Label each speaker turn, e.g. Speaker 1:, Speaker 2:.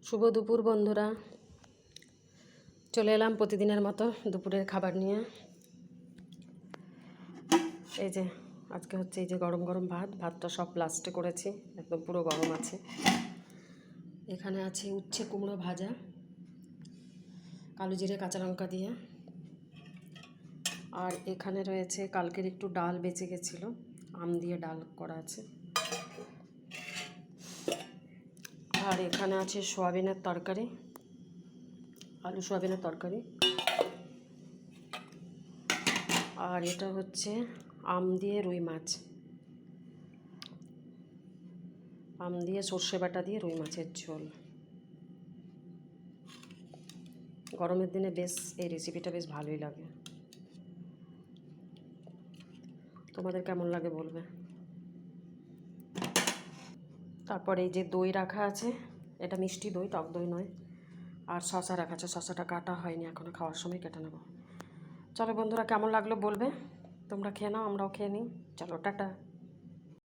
Speaker 1: শুভ দুপুর বন্ধুরা, চলে এলাম প্রতিদিনের মতো দুপুরের খাবার নিয়ে। এই যে আজকে হচ্ছে এই যে গরম গরম ভাতটা সব লাস্টে করেছি, একদম পুরো গরম আছে। এখানে আছে উচ্ছে কুমড়ো ভাজা, কালো জিরে কাঁচা লঙ্কা দিয়ে। আর এখানে রয়েছে কালকের একটু ডাল বেঁচে গেছিলো, আম দিয়ে ডাল করা আছে। আর এখানে আছে সোয়াবিনের তরকারি, আলু সোয়াবিনের তরকারি। আর এটা হচ্ছে আম দিয়ে রুই মাছ, আম দিয়ে সর্ষে বাটা দিয়ে রুই মাছের ঝোল। গরমের দিনে বেশ এই রেসিপিটা বেশ ভালোই লাগে। তোমাদের কেমন লাগে বলবে। তারপরে এই যে দই রাখা আছে, এটা মিষ্টি দই, টক দই নয়। আর শশা রাখা আছে, শশাটা কাটা হয়নি এখনও, খাওয়ার সময় কেটে নেব। চলো বন্ধুরা, কেমন লাগলো বলবে। তোমরা খেয়ে নাও, আমরাও খেয়ে নিই। চলো টাটা।